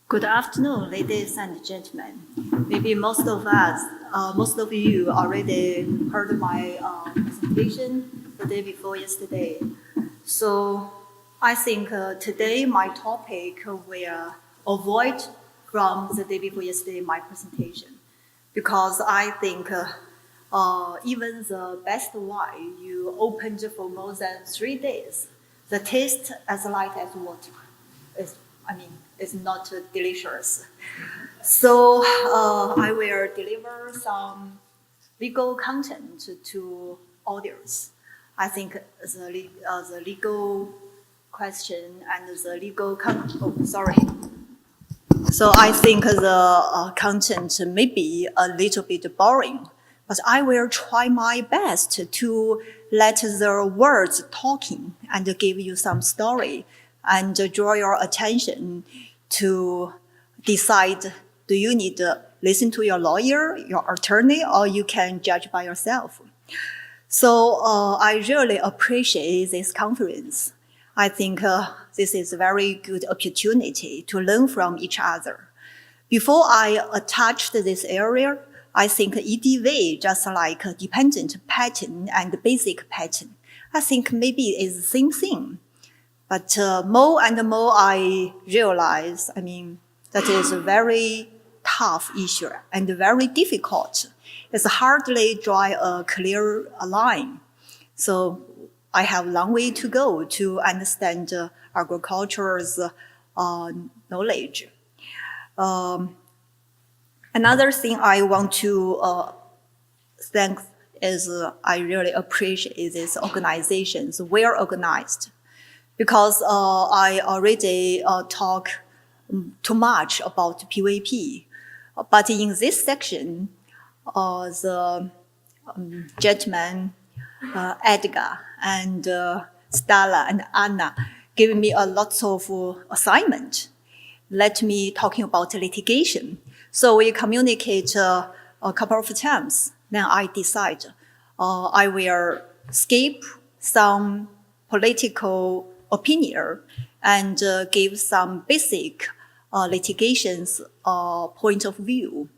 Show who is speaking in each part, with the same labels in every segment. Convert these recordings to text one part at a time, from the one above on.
Speaker 1: Good afternoon, ladies and gentlemen. Maybe most of you already heard my presentation the day before yesterday. So I think today my topic will avoid from the day before yesterday my presentation, because I think even the best wine you opened for more than 3 days, the taste as light as water. It's not delicious. So I will deliver some legal content to audience. I think the legal question and the legal So I think the content may be a little bit boring, but I will try my best to let the words talking and give you some story and draw your attention to decide, do you need to listen to your lawyer, your attorney, or you can judge by yourself. So I really appreciate this conference. I think this is a very good opportunity to learn from each other. Before I attached this area, I think EDV, just like a dependent pattern and basic pattern, I think maybe it's the same thing. But more and more I realize, that is a very tough issue and very difficult. It's hardly draw a clear line. So I have a long way to go to understand agriculture's knowledge. Another thing I want to thank is I really appreciate these organizations, well organized. Because I already talk too much about PVP. But in this section, the gentlemen, Edgar and Stella and Anna, gave me a lot of assignment. Let me talking about litigation. So we communicate a couple of times. Then I decide I will skip some political opinion and give some basic litigations point of view.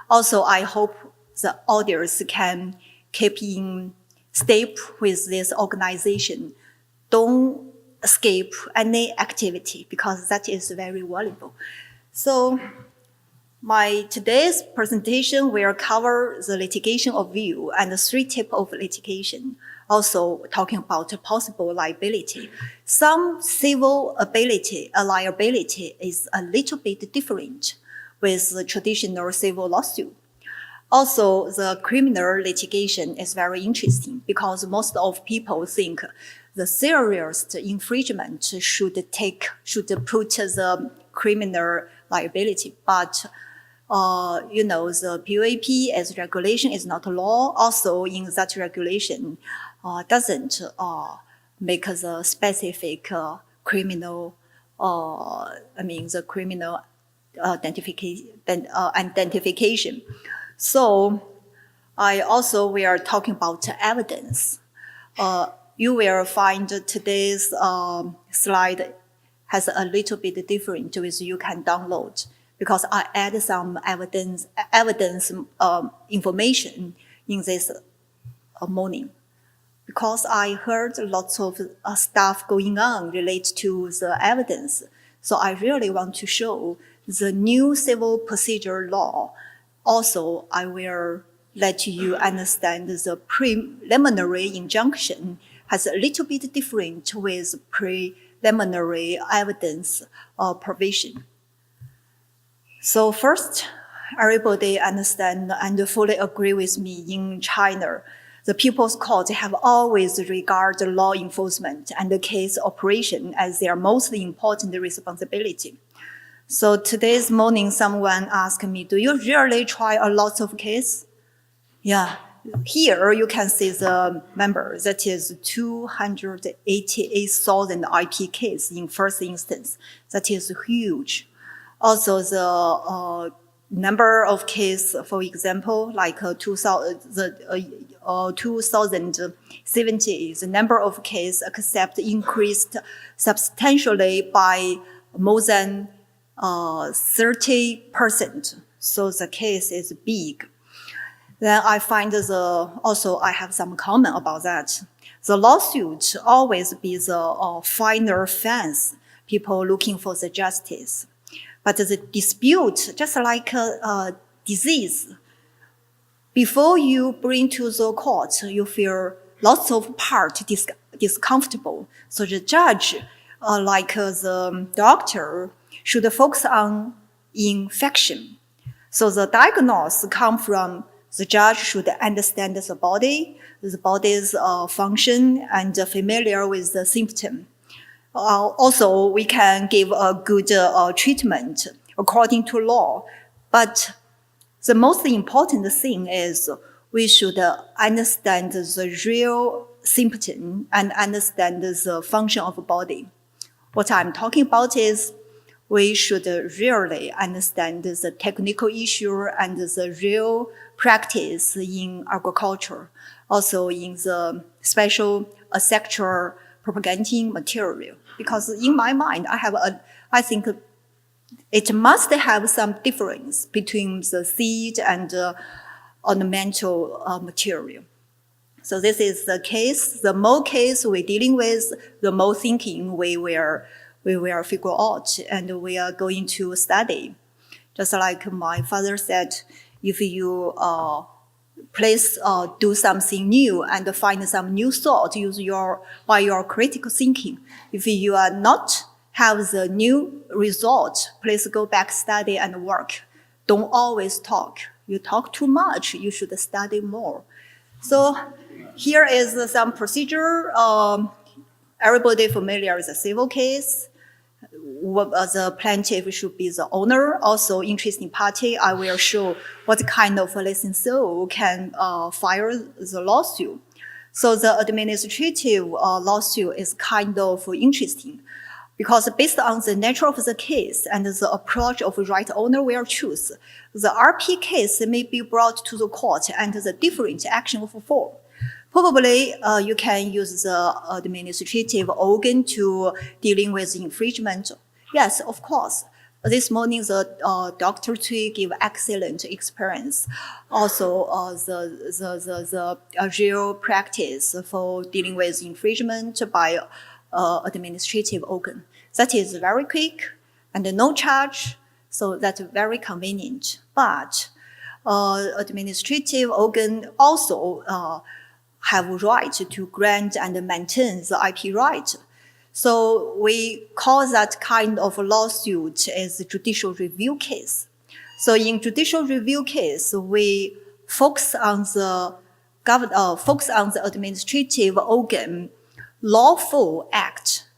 Speaker 1: Also, I hope the audience can keep in step with this organization. Don't escape any activity, because that is very valuable. So my today's presentation will cover the litigation of view and the 3 types of litigation. Also talking about possible liability. Some civil liability is a little bit different with the traditional civil lawsuit. Also, the criminal litigation is very interesting because most of people think the serious infringement should put the criminal liability, but the PVP as regulation is not a law. Also, in that regulation, doesn't make the specific criminal, the criminal identification. So we are talking about evidence. You will find today's slide has a little bit different, which you can download, because I add some evidence information in this morning. Because I heard lots of stuff going on related to the evidence. So I really want to show the new civil procedure law. Also, I will let you understand the preliminary injunction has a little bit different with preliminary evidence provision. So first, everybody understand and fully agree with me in China. The People's Court have always regarded law enforcement and the case operation as their most important responsibility. So today's morning, someone asked me, do you really try a lot of cases? Yeah, here you can see the number, that is 288,000 IP cases in first instance. That is huge. Also, the number of cases, for example, like 2070, the number of cases accepted increased substantially by more than 30%. So the case is big. Then I find also I have some comment about that. The lawsuit always be the final fence, people looking for the justice. But the dispute, just like a disease, before you bring to the court, you feel lots of part discomfortable. So the judge, like the doctor, should focus on infection. So the diagnosis comes from the judge should understand the body's function, and familiar with the symptom. Also, we can give a good treatment according to law. But the most important thing is we should understand the real symptom and understand the function of the body. What I'm talking about is we should really understand the technical issue and the real practice in agriculture, also in the special sexual propagating material. Because in my mind, I think it must have some difference between the seed and ornamental material. So this is the case. The more case we're dealing with, the more thinking we will figure out, and we are going to study. Just like my father said, if you do something new and find some new thought, by your critical thinking. If you are not have the new result, please go back, study and work. Don't always talk. You talk too much, you should study more. So here is some procedure. Everybody familiar with the civil case. The plaintiff should be the owner, also interesting party. I will show what kind of licensor can file the lawsuit. So the administrative lawsuit is kind of interesting because based on the nature of the case and the approach of right owner will choose, the RP case may be brought to the court under the different action of form. Probably you can use the administrative organ to dealing with infringement. Yes, of course. This morning the Dr. Cui gave excellent experience. Also the real practice for dealing with infringement by administrative organ. That is very quick and no charge, so that's very convenient. But administrative organ also have right to grant and maintain the IP right. So we call that kind of lawsuit as a judicial review case. So in judicial review case, we focus on the administrative organ lawful act.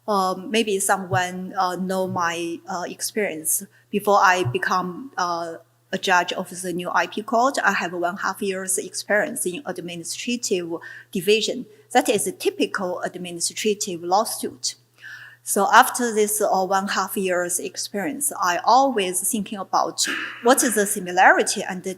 Speaker 1: Maybe someone know my experience. Before I become a judge of the new IP court, I have 1.5 years experience in administrative division. That is a typical administrative lawsuit. So after this 1.5 years experience, I always thinking about what is the similarity and the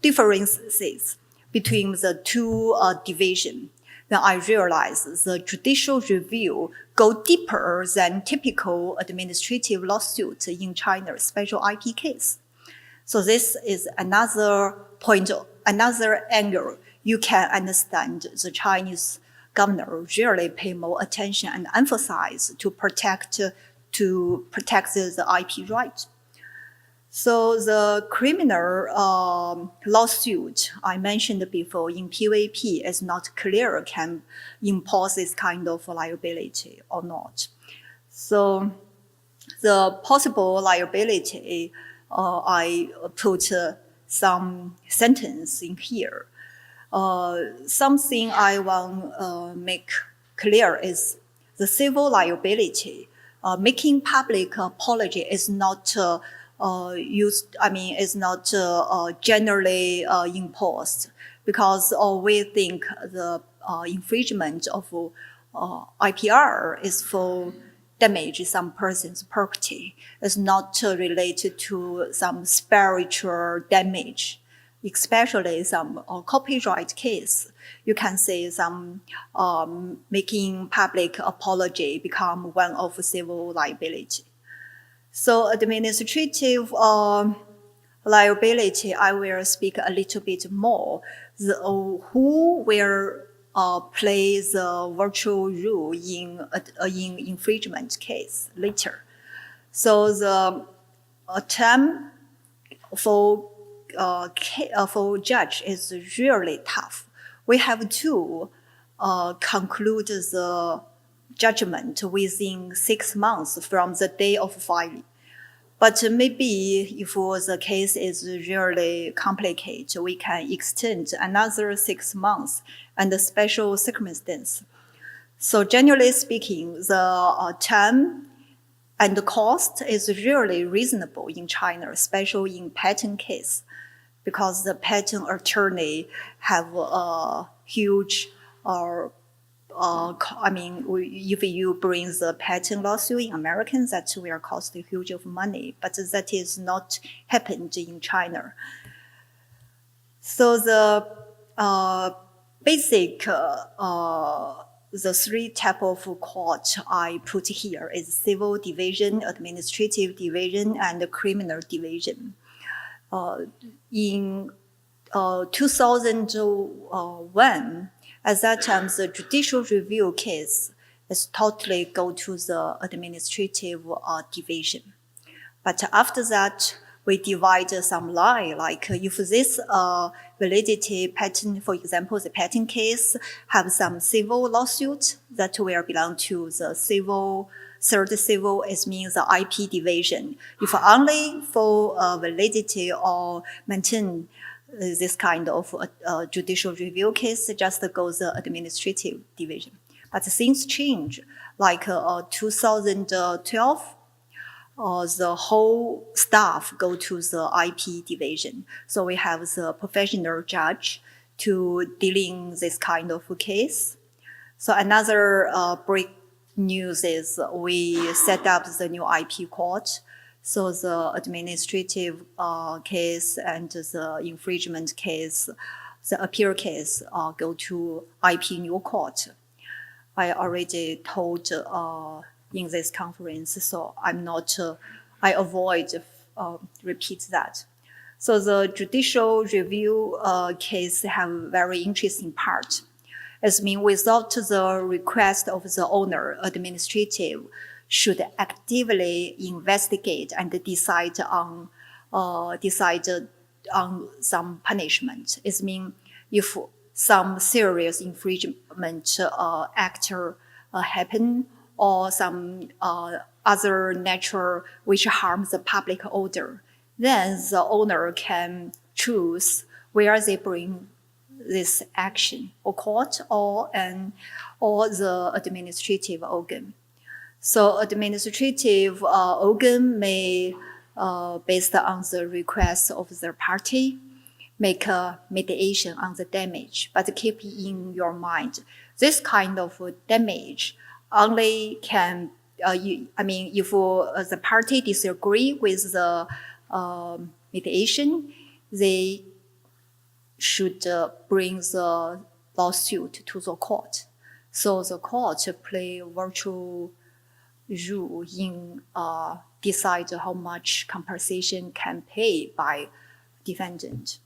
Speaker 1: differences between the two divisions. Then I realized the judicial review go deeper than typical administrative lawsuit in China's special IP case. So this is another point, another angle. You can understand the Chinese governor really pay more attention and emphasize to protect the IP right. So the criminal lawsuit I mentioned before in PVP is not clear can impose this kind of liability or not. So the possible liability, I put some sentence in here. Something I want make clear is the civil liability. Making public apology is not is not generally imposed, because we think the infringement of IPR is for damage some person's property. It's not related to some spiritual damage. especially some copyright case. You can see some making public apology become one of civil liability. So administrative liability, I will speak a little bit more. Who will play the virtual rule in infringement case later? So the term for judge is really tough. We have to conclude the judgment within 6 months from the day of filing. But maybe if the case is really complicated, we can extend another 6 months under special circumstance. So generally speaking, the time and the cost is really reasonable in China, especially in patent case, because the patent attorney have a huge if you bring the patent lawsuit in America, that will cost a huge of money, but that is not happened in China. So the basic, the 3 type of court I put here is civil division, administrative division, and criminal division. In 2001, at that time, the judicial review case is totally go to the administrative division. But after that, we divide some line, like if this validity patent, for example, the patent case have some civil lawsuit that will belong to the civil, third civil, it means the IP division. If only for validity or maintain this kind of judicial review case, just goes the administrative division. But things change, like 2012, the whole staff go to the IP division. So we have the professional judge to dealing this kind of case. So another break news is we set up the new IP court. So the administrative case and the infringement case, the appeal case go to IP new court. I already told in this conference, so I'm not, I avoid repeat that. So the judicial review case have very interesting part. It means without the request of the owner, administrative should actively investigate and decide on some punishment. It means if some serious infringement actor happen, or some other nature which harms the public order, then the owner can choose where they bring this action, or court or the administrative organ. So administrative organ may, based on the request of the party, make a mediation on the damage. But keep in your mind, this kind of damage only can, if the party disagree with the mediation, they should bring the lawsuit to the court. So the court play virtual role in decide how much compensation can pay by defendant.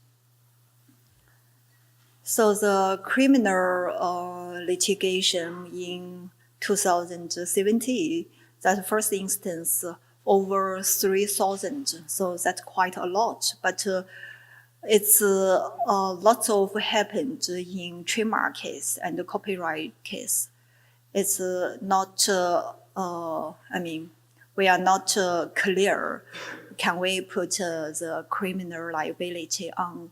Speaker 1: So the criminal litigation in 2017, that first instance over 3,000, so that's quite a lot. But it's lots of happened in trademark case and the copyright case. It's not, we are not clear. Can we put the criminal liability on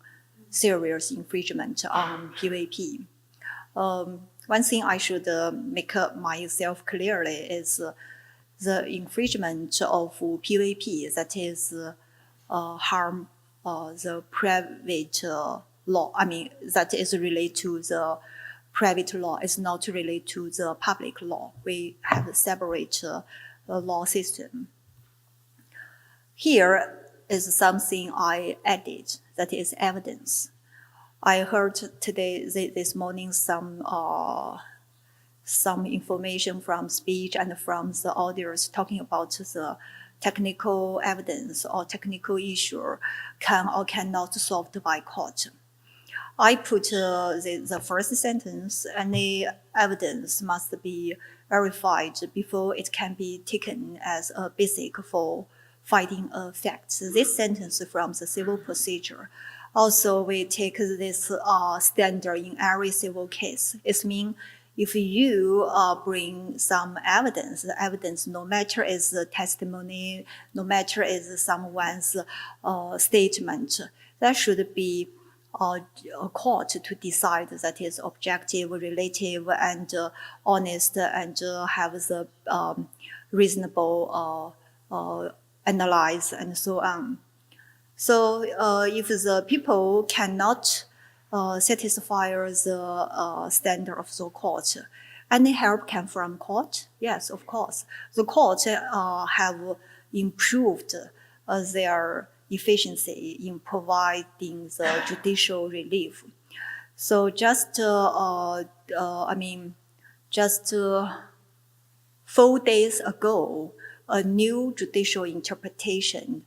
Speaker 1: serious infringement on PVP? One thing I should make myself clearly is the infringement of PVP, that is harm the private law. That is related to the private law. It's not related to the public law. We have a separate law system. Here is something I added. that is evidence. I heard today, this morning, some information from speech and from the audience talking about the technical evidence or technical issue can or cannot solved by court. I put the first sentence, any evidence must be verified before it can be taken as a basic for finding a fact. This sentence from the civil procedure. Also, we take this standard in every civil case. It means if you bring some evidence, the evidence, no matter is the testimony, no matter is someone's statement, that should be a court to decide that is objective, relative, and honest, and have the reasonable analyze and so on. So if the people cannot satisfy the standard of the court, any help can from court? Yes, of course. The court have improved their efficiency in providing the judicial relief. So just 4 days ago, a new judicial interpretation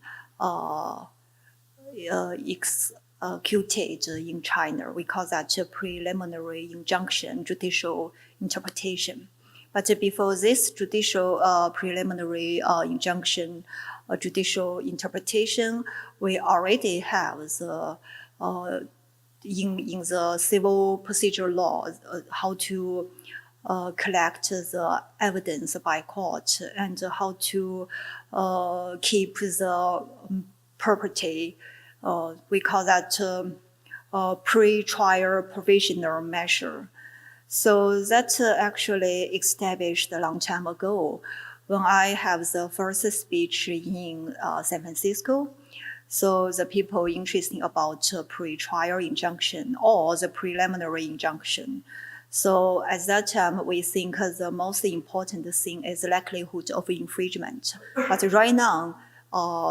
Speaker 1: executed in China. We call that a preliminary injunction judicial interpretation. But before this judicial preliminary injunction judicial interpretation, we already have the in the civil procedure law how to collect the evidence by court and how to keep the property. We call that pre-trial provisional measure. So that's actually established a long time ago when I have the first speech in San Francisco. So the people interested about pre-trial injunction or the preliminary injunction. So at that time, we think the most important thing is likelihood of infringement. But right now,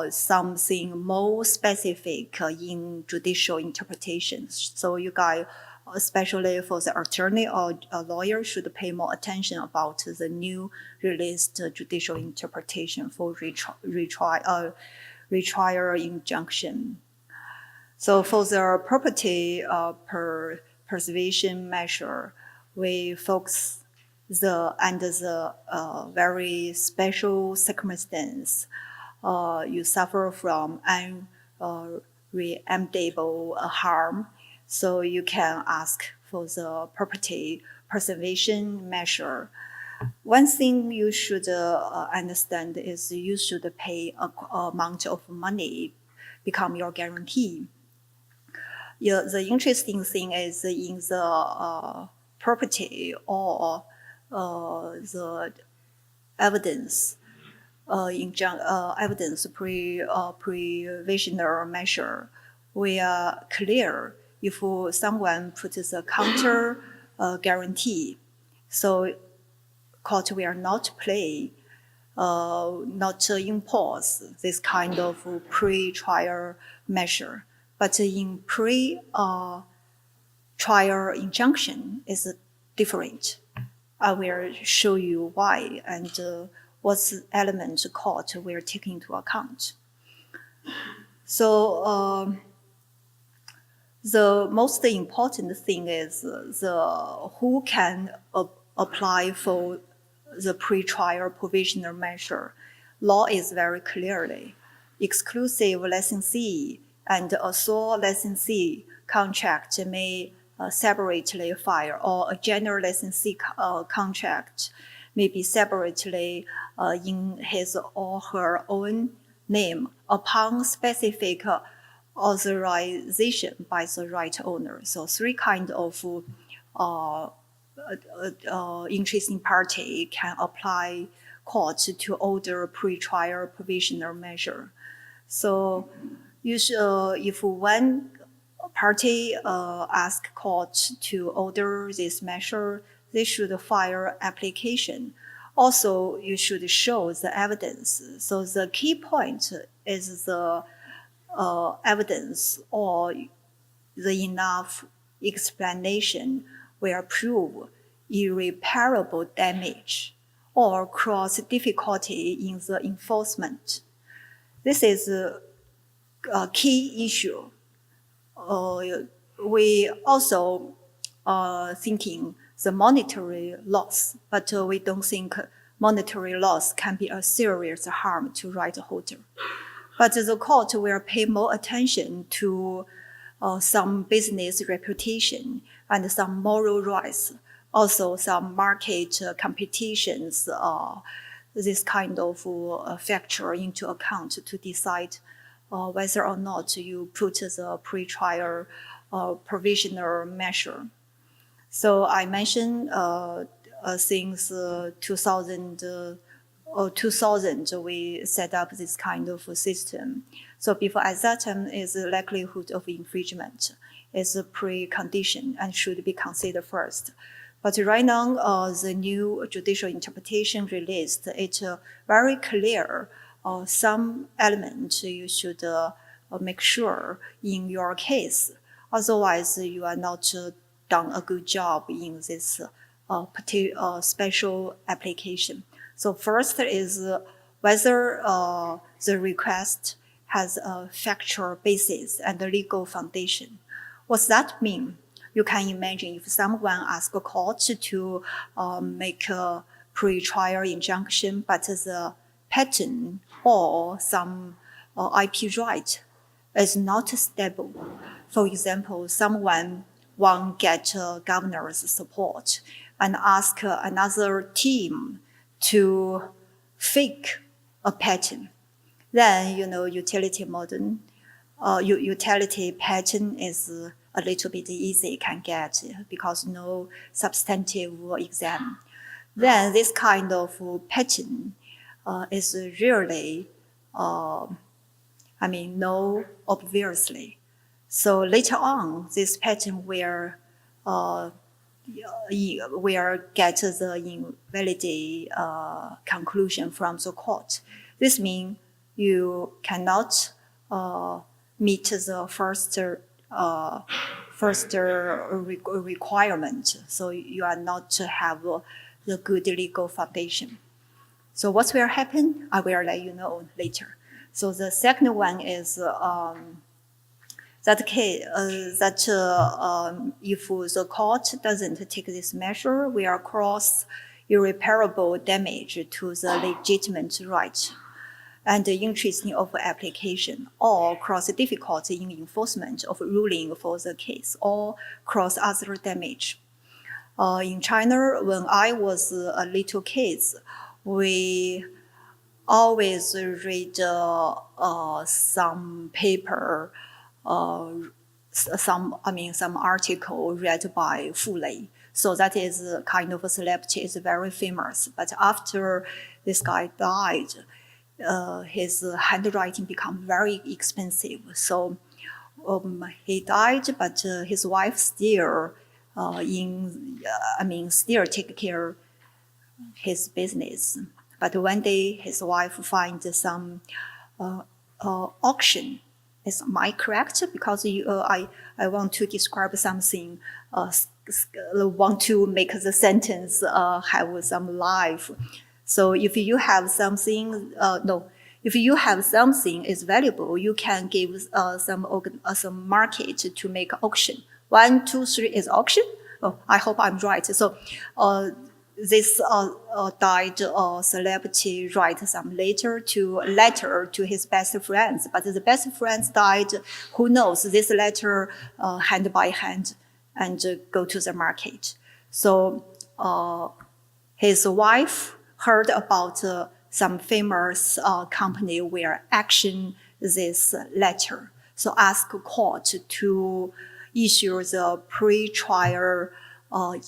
Speaker 1: something more specific in judicial interpretations. So you guys, especially for the attorney or a lawyer, should pay more attention about the new released judicial interpretation for retrial injunction. So for the property preservation measure, we focus under the very special circumstance. You suffer from unremediable harm, so you can ask for the property preservation measure. One thing you should understand is you should pay a amount of money become your guarantee. Yeah, the interesting thing is in the property or the evidence evidence provisional measure, we are clear if someone puts a counter guarantee. So court will not play, not impose this kind of pre-trial measure. But in pre-trial injunction is different. I will show you why and what elements court will take into account. So the most important thing is who can apply for the pre-trial provisional measure. Law is very clearly exclusive licensee and a sole licensee contract may separately file, or a general licensee contract may be separately in his or her own name upon specific authorization by the right owner. So 3 kinds of interesting party can apply court to order pre-trial provisional measure. So you should, if one party ask court to order this measure, they should file application. Also, you should show the evidence. So the key point is the evidence or the enough explanation will prove irreparable damage or cause difficulty in the enforcement. This is a key issue. We also thinking the monetary loss, but we don't think monetary loss can be a serious harm to right holder. But the court will pay more attention to some business reputation and some moral rights, also some market competitions, this kind of factor into account to decide whether or not you put the pre-trial provisional measure. So I mentioned since 2000 we set up this kind of system. So before at that time is the likelihood of infringement is a precondition and should be considered first. But right now, the new judicial interpretation released, it's very clear some elements you should make sure in your case. Otherwise, you are not done a good job in this special application. So first is whether the request has a factual basis and a legal foundation. What's that mean? You can imagine if someone asks a court to make a pre-trial injunction, but the patent or some IP right is not stable. For example, someone won't get governor's support and ask another team to fake a patent. Then, utility patent is a little bit easy, can get because no substantive exam. Then this kind of patent is really, no obviously. So later on, this patent will get the invalidity conclusion from the court. This means you cannot meet the first requirement. So you are not to have the good legal foundation. So what will happen? I will let you know later. So the second one is if the court doesn't take this measure, will cause irreparable damage to the legitimate right and the interest of application, or cause difficulty in enforcement of ruling for the case, or cause other damage. In China, when I was a little kid, we always read some paper, some article read by Fu Lei. So that is kind of a celebrity, is very famous. But after this guy died, his handwriting became very expensive. So he died, but his wife still still take care his business. But one day his wife find some auction. Am I correct? Because I want to describe something, want to make the sentence have some life. So if you have something, if you have something is valuable, you can give some market to make auction. 1, 2, 3 is auction. Oh, I hope I'm right. So this died celebrity write some letter to his best friends, but the best friends died. Who knows? This letter hand by hand and go to the market. So his wife heard about some famous company will action this letter. So ask court to issue the pre-trial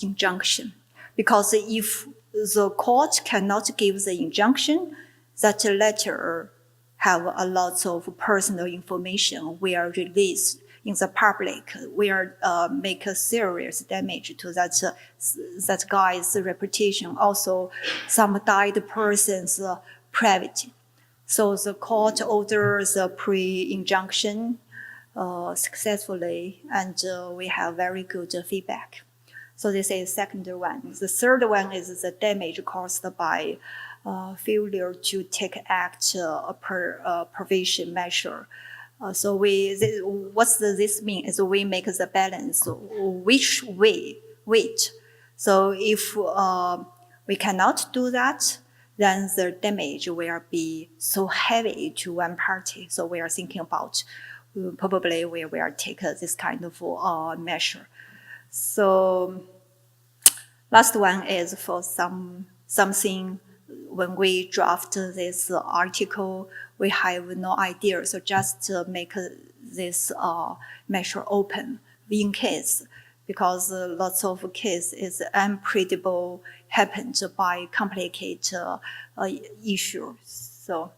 Speaker 1: injunction. Because if the court cannot give the injunction, that letter have a lot of personal information will release in the public, will make a serious damage to that guy's reputation. Also, some died person's private. So the court orders the pre-injunction successfully, and we have very good feedback. So this is the second one. The third one is the damage caused by failure to take act provision measure. So what's this mean? Is we make the balance which weight. So if we cannot do that, then the damage will be so heavy to one party. So we are thinking about probably we will take this kind of measure. So last one is for something when we draft this article, we have no idea. So just make this measure open in case, because lots of cases is unpredictable happened by complicated issues. So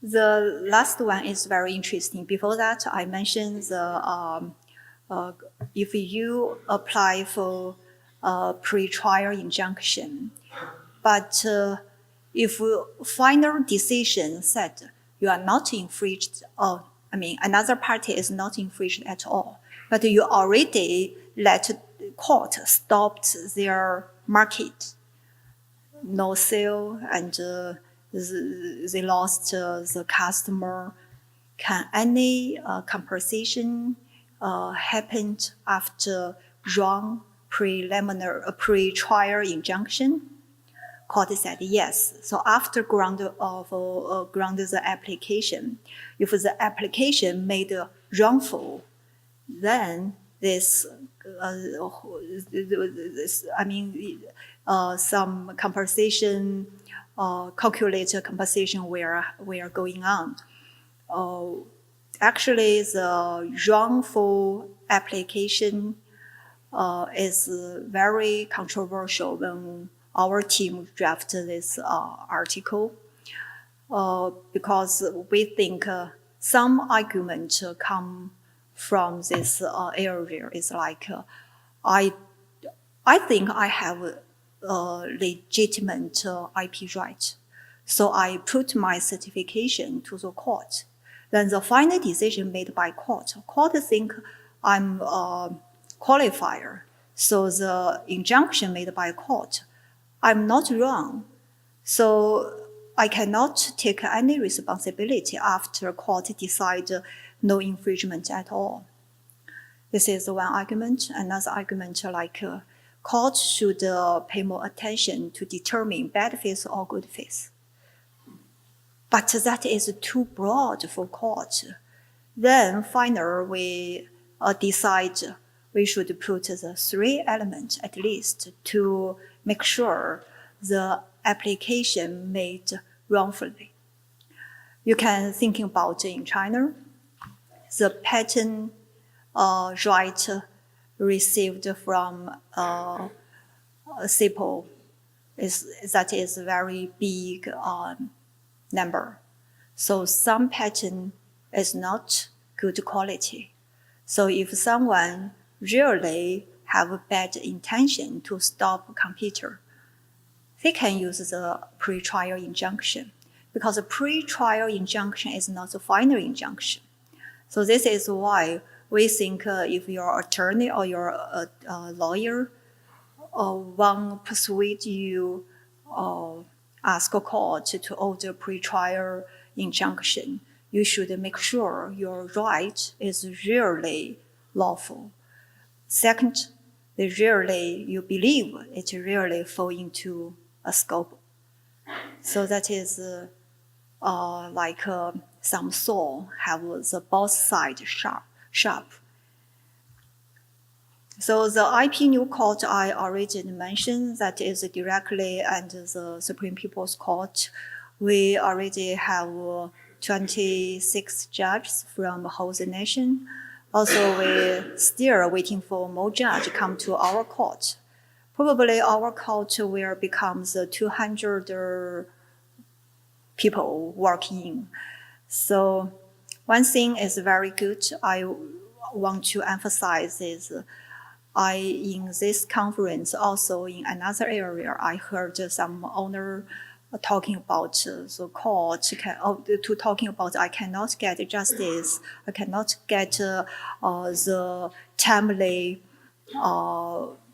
Speaker 1: the last one is very interesting. Before that, I mentioned the if you apply for pre-trial injunction, but if final decision said you are not infringed, or another party is not infringed at all, but you already let court stopped their market, no sale, and they lost the customer. Can any compensation happen after wrong pre-trial injunction? Court said yes. So after ground the application, if the application made wrongful, then some compensation, calculated compensation were going on. Actually, the wrongful application is very controversial when our team drafted this article, because we think some argument come from this area. Is like, I think I have a legitimate IP right, so I put my certification to the court. Then the final decision made by court think I'm a qualifier. So the injunction made by court, I'm not wrong. So I cannot take any responsibility after court decide no infringement at all. This is one argument. Another argument, like court should pay more attention to determine bad faith or good faith. But that is too broad for court. Then finally, we decide we should put the 3 elements at least to make sure the application made wrongfully. You can think about in China, the patent right received from CIPO that is a very big number. So some patent is not good quality. So if someone really have a bad intention to stop a computer, they can use the pre-trial injunction, because a pre-trial injunction is not the final injunction. So this is why we think if your attorney or your lawyer want to persuade you, ask a court to order pre-trial injunction, you should make sure your right is really lawful. Second, you believe it really fall into a scope. So that is like some saw have the both sides sharp. So the IP new court I already mentioned, that is directly under the Supreme People's Court. We already have 26 judges from the whole nation. Also, we're still waiting for more judges come to our court. Probably our court will become the 200 people working. So one thing is very good I want to emphasize is in this conference, also in another area, I heard some owner talking about the court, to talking about I cannot get justice, I cannot get the timely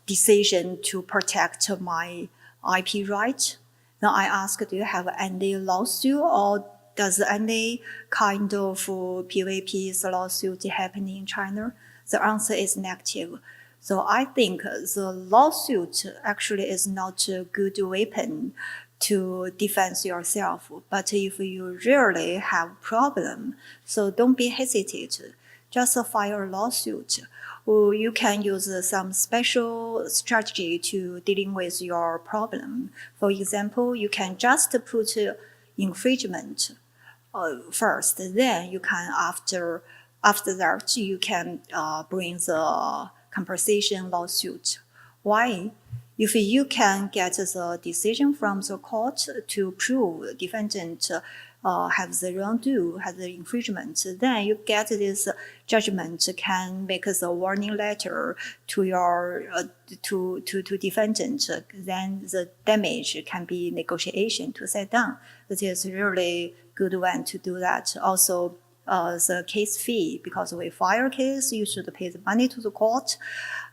Speaker 1: decision to protect my IP right. Then I ask, do you have any lawsuit or does any kind of PVP's lawsuit happen in China? The answer is negative. So I think the lawsuit actually is not a good weapon to defend yourself. But if you really have problem, so don't be hesitant. Just file a lawsuit. Or you can use some special strategy to dealing with your problem. For example, you can just put infringement first. Then you can after that you can bring the compensation lawsuit. Why? If you can get the decision from the court to prove defendant have the wrongdo, has the infringement, then you get this judgment can make the warning letter to your to defendant. Then the damage can be negotiation to set down. That is really good one to do that. Also, the case fee, because we file case, you should pay the money to the court.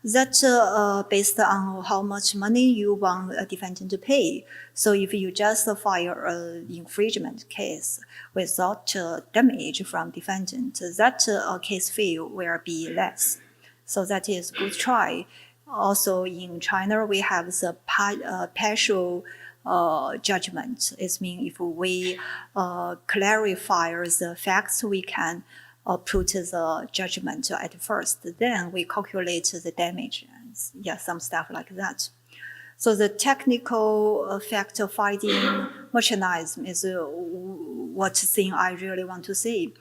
Speaker 1: That based on how much money you want a defendant to pay. So if you just file an infringement case without damage from defendant, that case fee will be less. So that is good try. Also in China, we have the partial judgment. It means if we clarify the facts, we can put the judgment at first. Then we calculate the damage. Yeah, some stuff like that. So the technical fact finding mechanism is what thing I really want to see.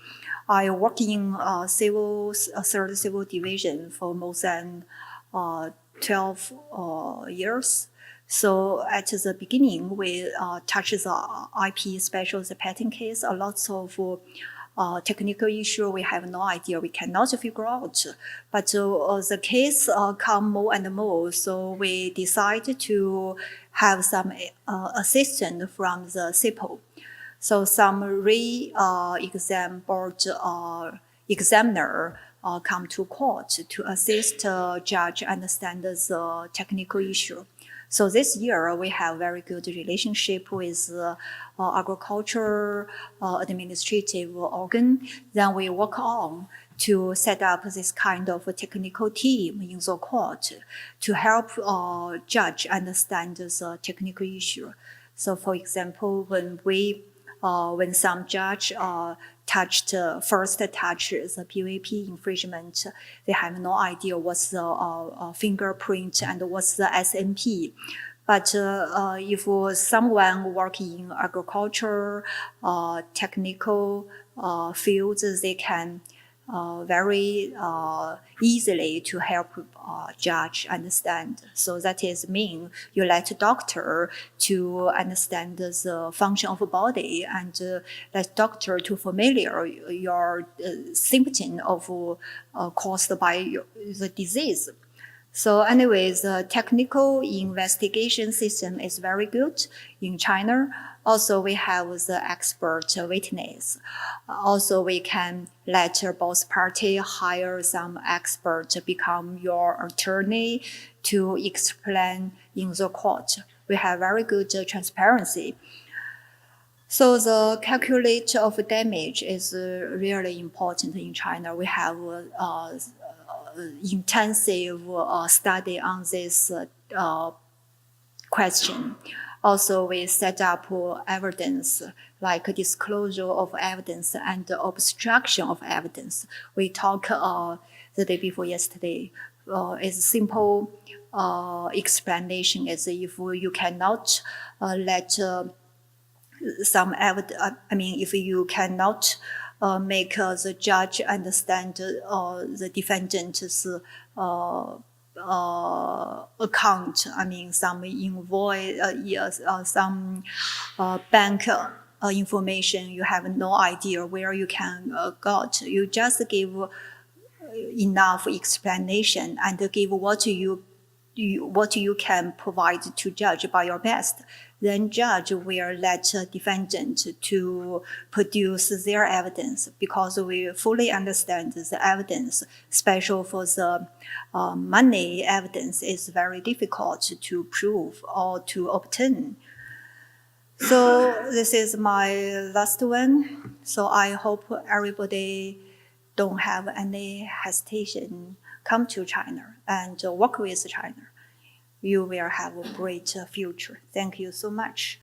Speaker 1: I work in third civil division for more than 12 years. So at the beginning, we touch the IP special the patent case, a lot of technical issue we have no idea, we cannot figure out. But the case come more and more, so we decide to have some assistance from the CIPO. So some re-exam board examiner come to court to assist judge understand the technical issue. So this year we have very good relationship with agriculture administrative organ. Then we work on to set up this kind of a technical team in the court to help judge understand the technical issue. So for example, when some judge first touch the PVP infringement, they have no idea what's the fingerprint and what's the SMP. But if someone working in agriculture, technical fields, they can very easily to help judge understand. So that is mean you let doctor to understand the function of the body and let doctor to familiar your symptom of caused by the disease. So anyways, the technical investigation system is very good in China. Also, we have the expert witness. Also, we can let both parties hire some expert to become your attorney to explain in the court. We have very good transparency. So the calculate of damage is really important in China. We have intensive study on this question. Also, we set up evidence like disclosure of evidence and obstruction of evidence. We talked the day before yesterday. It's simple explanation is if you cannot let some evidence, if you cannot make the judge understand the defendant's account, some invoice, some bank information, you have no idea where you can got. You just give enough explanation and give what you what you can provide to judge by your best, then judge will let defendant to produce their evidence, because we fully understand the evidence, especially for the money evidence, is very difficult to prove or to obtain. So this is my last one. So I hope everybody don't have any hesitation, come to China and work with China. You will have a great future. Thank you so much.